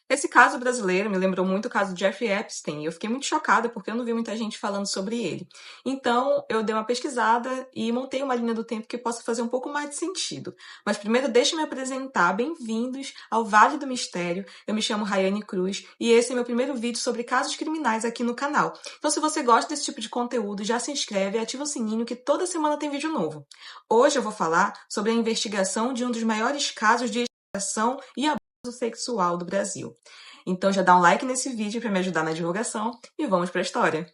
Esse caso brasileiro me lembrou muito o caso de Jeffrey Epstein, e eu fiquei muito chocada porque eu não vi muita gente falando sobre ele. Então, eu dei uma pesquisada e montei uma linha do tempo que possa fazer um pouco mais de sentido. Mas primeiro, deixa eu me apresentar. Bem-vindos ao Vale do Mistério. Eu me chamo Rayane Cruz e esse é meu primeiro vídeo sobre casos criminais aqui no canal. Então, se você gosta desse tipo de conteúdo, já se inscreve e ativa o sininho que toda semana tem vídeo novo. Hoje eu vou falar sobre a investigação de um dos maiores casos de exploração e abuso sexual do Brasil. Então já dá um like nesse vídeo para me ajudar na divulgação e vamos para a história.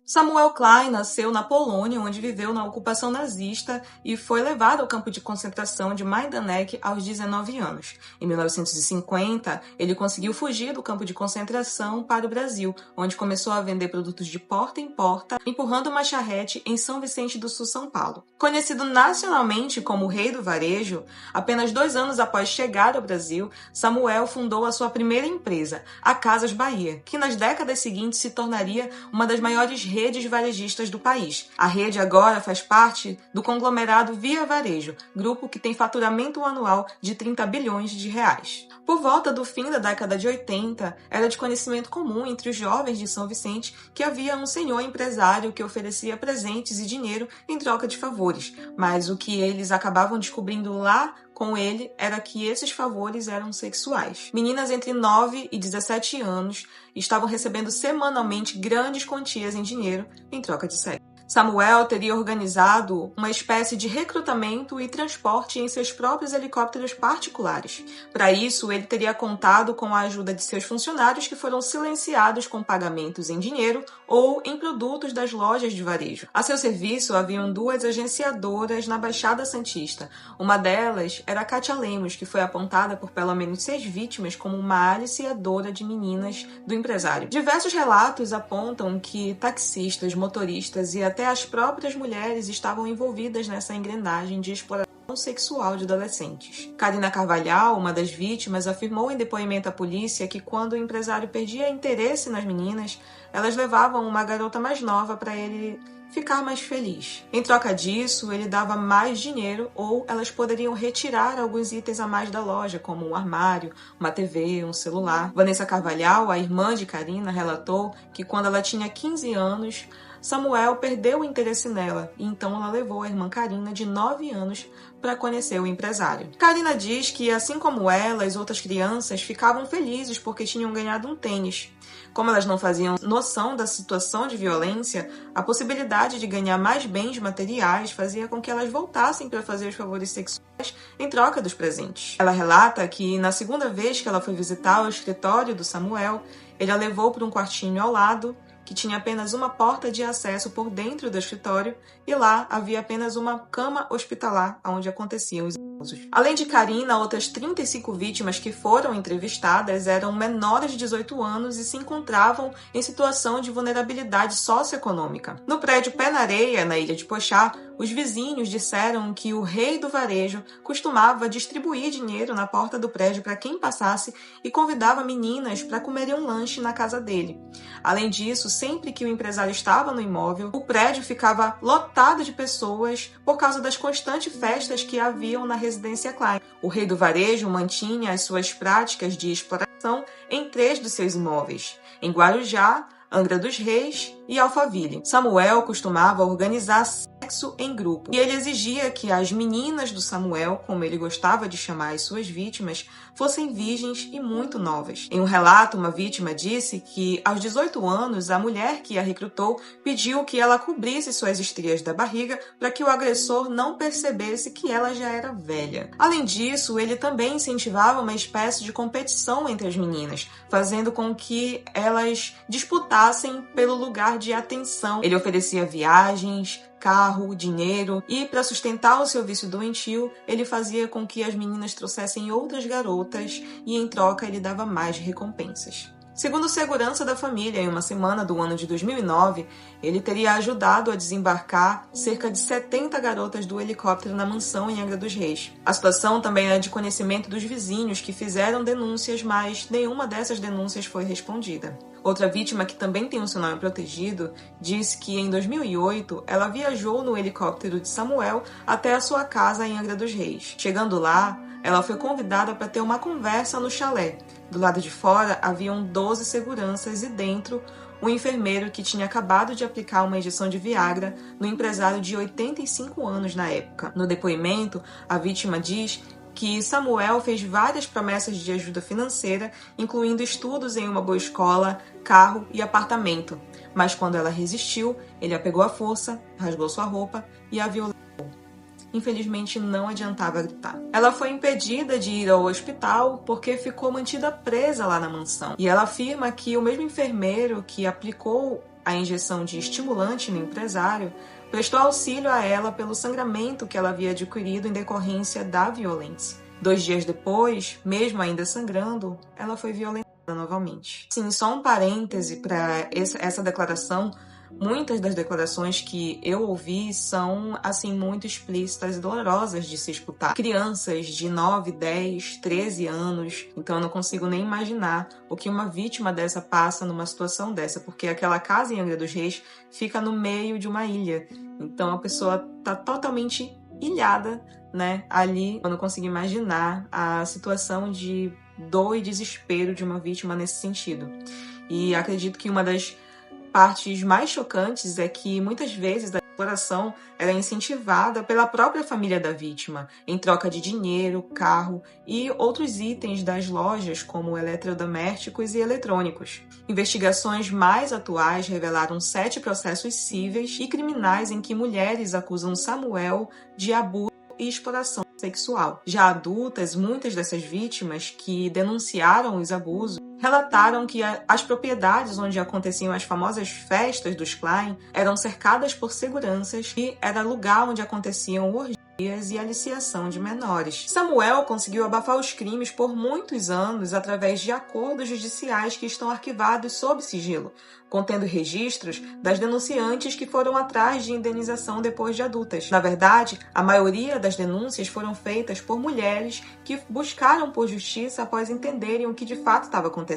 Samuel Klein nasceu na Polônia, onde viveu na ocupação nazista e foi levado ao campo de concentração de Majdanek aos 19 anos. Em 1950, ele conseguiu fugir do campo de concentração para o Brasil, onde começou a vender produtos de porta em porta, empurrando uma charrete em São Vicente do Sul, São Paulo. Conhecido nacionalmente como o Rei do Varejo, apenas 2 anos após chegar ao Brasil, Samuel fundou a sua primeira empresa, a Casas Bahia, que nas décadas seguintes se tornaria uma das maiores redes varejistas do país. A rede agora faz parte do conglomerado Via Varejo, grupo que tem faturamento anual de 30 bilhões de reais. Por volta do fim da década de 80, era de conhecimento comum entre os jovens de São Vicente que havia um senhor empresário que oferecia presentes e dinheiro em troca de favores, mas o que eles acabavam descobrindo lá com ele era que esses favores eram sexuais. Meninas entre 9 e 17 anos estavam recebendo semanalmente grandes quantias em dinheiro em troca de sexo. Samuel teria organizado uma espécie de recrutamento e transporte em seus próprios helicópteros particulares. Para isso, ele teria contado com a ajuda de seus funcionários que foram silenciados com pagamentos em dinheiro ou em produtos das lojas de varejo. A seu serviço, haviam 2 agenciadoras na Baixada Santista. Uma delas era a Kátia Lemos, que foi apontada por pelo menos 6 vítimas como uma aliciadora de meninas do empresário. Diversos relatos apontam que taxistas, motoristas e até as próprias mulheres estavam envolvidas nessa engrenagem de exploração sexual de adolescentes. Karina Carvalhal, uma das vítimas, afirmou em depoimento à polícia que quando o empresário perdia interesse nas meninas, elas levavam uma garota mais nova para ele ficar mais feliz. Em troca disso, ele dava mais dinheiro ou elas poderiam retirar alguns itens a mais da loja, como um armário, uma TV, um celular. Vanessa Carvalhal, a irmã de Karina, relatou que quando ela tinha 15 anos, Samuel perdeu o interesse nela e então ela levou a irmã Karina, de 9 anos, para conhecer o empresário. Karina diz que, assim como ela, as outras crianças ficavam felizes porque tinham ganhado um tênis. Como elas não faziam noção da situação de violência, a possibilidade de ganhar mais bens materiais fazia com que elas voltassem para fazer os favores sexuais em troca dos presentes. Ela relata que, na segunda vez que ela foi visitar o escritório do Samuel, ele a levou para um quartinho ao lado, que tinha apenas uma porta de acesso por dentro do escritório, e lá havia apenas uma cama hospitalar onde aconteciam os abusos. Além de Karina, outras 35 vítimas que foram entrevistadas eram menores de 18 anos e se encontravam em situação de vulnerabilidade socioeconômica. No prédio Pé na Areia, na ilha de Pochá, os vizinhos disseram que o rei do varejo costumava distribuir dinheiro na porta do prédio para quem passasse e convidava meninas para comerem um lanche na casa dele. Além disso, sempre que o empresário estava no imóvel, o prédio ficava lotado de pessoas por causa das constantes festas que haviam na residência Klein. O rei do varejo mantinha as suas práticas de exploração em 3 dos seus imóveis, em Guarujá, Angra dos Reis e Alphaville. Samuel costumava organizar sexo em grupo e ele exigia que as meninas do Samuel, como ele gostava de chamar as suas vítimas, fossem virgens e muito novas. Em um relato, uma vítima disse que, aos 18 anos, a mulher que a recrutou pediu que ela cobrisse suas estrias da barriga para que o agressor não percebesse que ela já era velha. Além disso, ele também incentivava uma espécie de competição entre as meninas, fazendo com que elas disputassem pelo lugar de atenção. Ele oferecia viagens, carro, dinheiro e, para sustentar o seu vício doentio, ele fazia com que as meninas trouxessem outras garotas e, em troca, ele dava mais recompensas. Segundo segurança da família, em uma semana do ano de 2009, ele teria ajudado a desembarcar cerca de 70 garotas do helicóptero na mansão em Angra dos Reis. A situação também é de conhecimento dos vizinhos que fizeram denúncias, mas nenhuma dessas denúncias foi respondida. Outra vítima, que também tem o seu nome protegido, disse que em 2008 ela viajou no helicóptero de Samuel até a sua casa em Angra dos Reis. Chegando lá, ela foi convidada para ter uma conversa no chalé. Do lado de fora haviam 12 seguranças e dentro um enfermeiro que tinha acabado de aplicar uma injeção de Viagra no empresário de 85 anos na época. No depoimento, a vítima diz que Samuel fez várias promessas de ajuda financeira, incluindo estudos em uma boa escola, carro e apartamento. Mas quando ela resistiu, ele a pegou à força, rasgou sua roupa e a violou. Infelizmente, não adiantava gritar. Ela foi impedida de ir ao hospital porque ficou mantida presa lá na mansão. E ela afirma que o mesmo enfermeiro que aplicou a injeção de estimulante no empresário prestou auxílio a ela pelo sangramento que ela havia adquirido em decorrência da violência. 2 dias depois, mesmo ainda sangrando, ela foi violentada novamente. Sim, só um parêntese para essa declaração. Muitas das declarações que eu ouvi são, assim, muito explícitas e dolorosas de se escutar. Crianças de 9, 10, 13 anos, então eu não consigo nem imaginar o que uma vítima dessa passa numa situação dessa, porque aquela casa em Angra dos Reis fica no meio de uma ilha, então a pessoa tá totalmente ilhada, né, ali. Eu não consigo imaginar a situação de dor e desespero de uma vítima nesse sentido. E acredito que uma das partes mais chocantes é que muitas vezes a exploração era incentivada pela própria família da vítima, em troca de dinheiro, carro e outros itens das lojas, como eletrodomésticos e eletrônicos. Investigações mais atuais revelaram 7 processos cíveis e criminais em que mulheres acusam Samuel de abuso e exploração sexual. Já adultas, muitas dessas vítimas que denunciaram os abusos relataram que as propriedades onde aconteciam as famosas festas dos Klein eram cercadas por seguranças e era lugar onde aconteciam orgias e aliciação de menores. Samuel conseguiu abafar os crimes por muitos anos através de acordos judiciais que estão arquivados sob sigilo, contendo registros das denunciantes que foram atrás de indenização depois de adultas. Na verdade, a maioria das denúncias foram feitas por mulheres que buscaram por justiça após entenderem o que de fato estava acontecendo.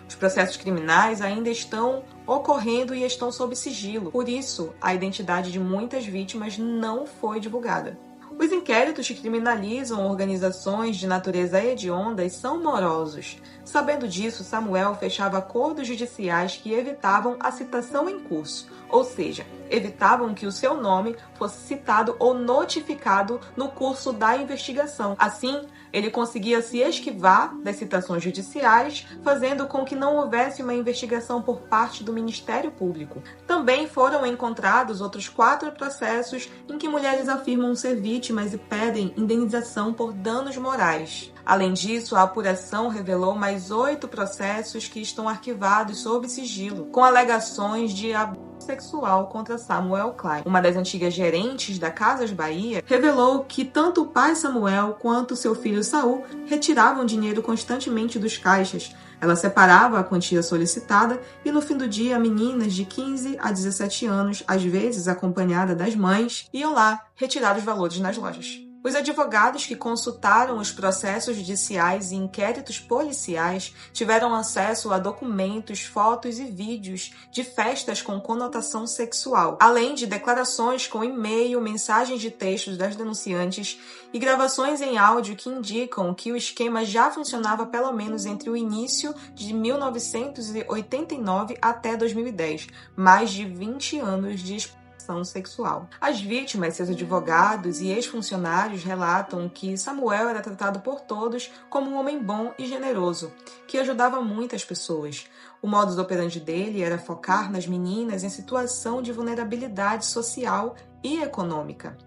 Os processos criminais ainda estão ocorrendo e estão sob sigilo. Por isso, a identidade de muitas vítimas não foi divulgada. Os inquéritos que criminalizam organizações de natureza hedionda são morosos. Sabendo disso, Samuel fechava acordos judiciais que evitavam a citação em curso, ou seja, evitavam que o seu nome fosse citado ou notificado no curso da investigação. Assim, ele conseguia se esquivar das citações judiciais, fazendo com que não houvesse uma investigação por parte do Ministério Público. Também foram encontrados outros 4 processos em que mulheres afirmam ser vítimas e pedem indenização por danos morais. Além disso, a apuração revelou mais 8 processos que estão arquivados sob sigilo, com alegações de abuso sexual contra Samuel Klein. Uma das antigas gerentes da Casas Bahia revelou que tanto o pai Samuel quanto seu filho Saul retiravam dinheiro constantemente dos caixas. Ela separava a quantia solicitada e no fim do dia, meninas de 15 a 17 anos, às vezes acompanhada das mães, iam lá retirar os valores nas lojas. Os advogados que consultaram os processos judiciais e inquéritos policiais tiveram acesso a documentos, fotos e vídeos de festas com conotação sexual, além de declarações com e-mail, mensagens de textos das denunciantes e gravações em áudio que indicam que o esquema já funcionava pelo menos entre o início de 1989 até 2010, mais de 20 anos de exploração sexual. As vítimas, seus advogados e ex-funcionários relatam que Samuel era tratado por todos como um homem bom e generoso, que ajudava muitas pessoas. O modus operandi dele era focar nas meninas em situação de vulnerabilidade social e econômica.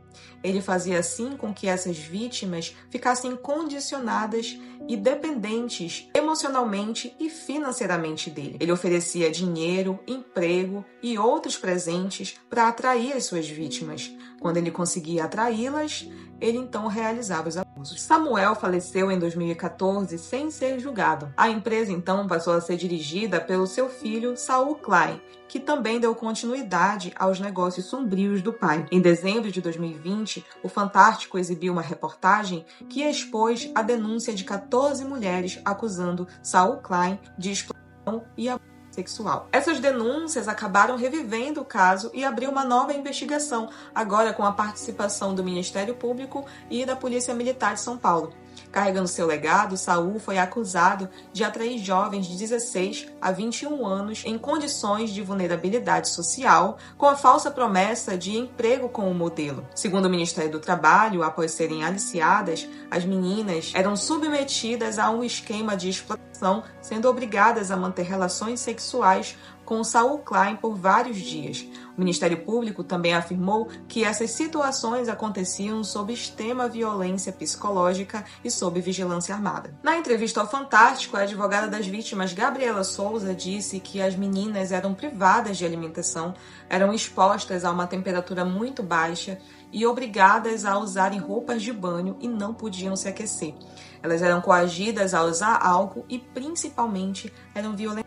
Ele fazia assim com que essas vítimas ficassem condicionadas e dependentes emocionalmente e financeiramente dele. Ele oferecia dinheiro, emprego e outros presentes para atrair as suas vítimas. Quando ele conseguia atraí-las, ele então realizava os abusos. Samuel faleceu em 2014 sem ser julgado. A empresa então passou a ser dirigida pelo seu filho Saul Klein, que também deu continuidade aos negócios sombrios do pai. Em dezembro de 2020, o Fantástico exibiu uma reportagem que expôs a denúncia de 14 mulheres acusando Saul Klein de exploração e abuso sexual. Essas denúncias acabaram revivendo o caso e abriu uma nova investigação, agora com a participação do Ministério Público e da Polícia Militar de São Paulo. Carregando seu legado, Saul foi acusado de atrair jovens de 16 a 21 anos em condições de vulnerabilidade social, com a falsa promessa de emprego como modelo. Segundo o Ministério do Trabalho, após serem aliciadas, as meninas eram submetidas a um esquema de exploração, sendo obrigadas a manter relações sexuais com Saul Klein por vários dias. O Ministério Público também afirmou que essas situações aconteciam sob extrema violência psicológica e sob vigilância armada. Na entrevista ao Fantástico, a advogada das vítimas, Gabriela Souza, disse que as meninas eram privadas de alimentação, eram expostas a uma temperatura muito baixa e obrigadas a usarem roupas de banho e não podiam se aquecer. Elas eram coagidas a usar álcool e, principalmente, eram violentadas.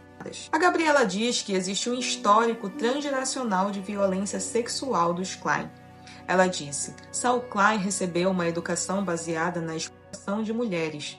A Gabriela diz que existe um histórico transgeracional de violência sexual dos Klein. Ela disse: Saul Klein recebeu uma educação baseada na exploração de mulheres.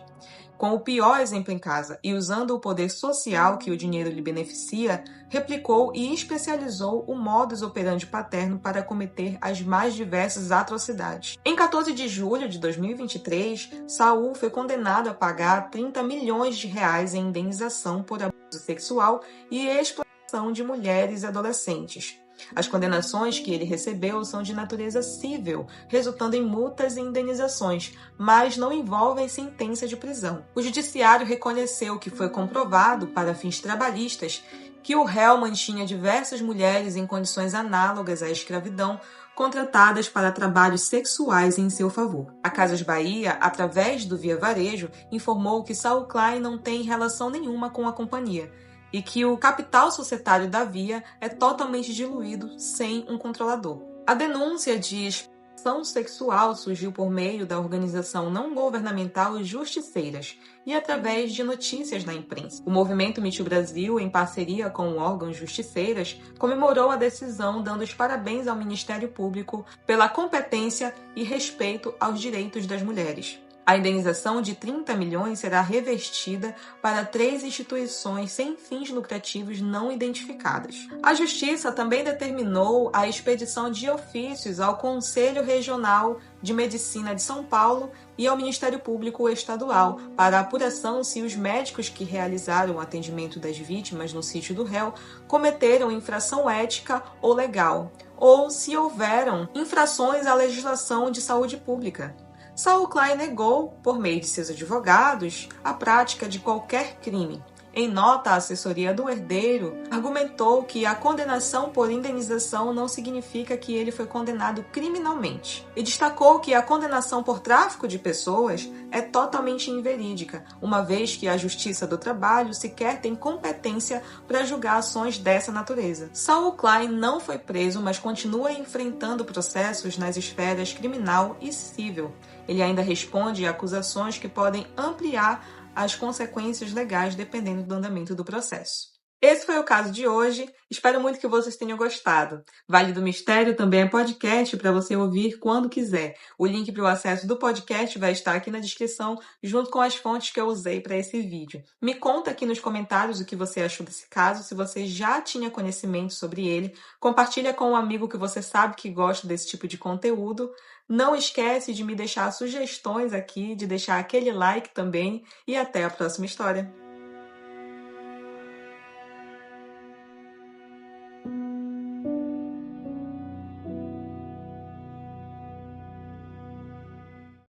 Com o pior exemplo em casa e usando o poder social que o dinheiro lhe beneficia, replicou e especializou o modus operandi paterno para cometer as mais diversas atrocidades. Em 14 de julho de 2023, Saul foi condenado a pagar 30 milhões de reais em indenização por abuso sexual e exploração de mulheres e adolescentes. As condenações que ele recebeu são de natureza civil, resultando em multas e indenizações, mas não envolvem sentença de prisão. O judiciário reconheceu que foi comprovado, para fins trabalhistas, que o réu mantinha diversas mulheres em condições análogas à escravidão, contratadas para trabalhos sexuais em seu favor. A Casas Bahia, através do Via Varejo, informou que Saul Klein não tem relação nenhuma com a companhia e que o capital societário da Via é totalmente diluído sem um controlador. A denúncia de exploração sexual surgiu por meio da organização não governamental Justiceiras e através de notícias na imprensa. O movimento Me Too Brasil, em parceria com o órgão Justiceiras, comemorou a decisão, dando os parabéns ao Ministério Público pela competência e respeito aos direitos das mulheres. A indenização de 30 milhões será revestida para 3 instituições sem fins lucrativos não identificadas. A Justiça também determinou a expedição de ofícios ao Conselho Regional de Medicina de São Paulo e ao Ministério Público Estadual para a apuração se os médicos que realizaram o atendimento das vítimas no sítio do réu cometeram infração ética ou legal, ou se houveram infrações à legislação de saúde pública. Saul Klein negou, por meio de seus advogados, a prática de qualquer crime. Em nota, a assessoria do herdeiro argumentou que a condenação por indenização não significa que ele foi condenado criminalmente. E destacou que a condenação por tráfico de pessoas é totalmente inverídica, uma vez que a Justiça do Trabalho sequer tem competência para julgar ações dessa natureza. Saul Klein não foi preso, mas continua enfrentando processos nas esferas criminal e civil. Ele ainda responde a acusações que podem ampliar as consequências legais dependendo do andamento do processo. Esse foi o caso de hoje. Espero muito que vocês tenham gostado. Vale do Mistério também é podcast para você ouvir quando quiser. O link para o acesso do podcast vai estar aqui na descrição, junto com as fontes que eu usei para esse vídeo. Me conta aqui nos comentários o que você achou desse caso, se você já tinha conhecimento sobre ele. Compartilha com um amigo que você sabe que gosta desse tipo de conteúdo. Não esquece de me deixar sugestões aqui, de deixar aquele like também e até a próxima história.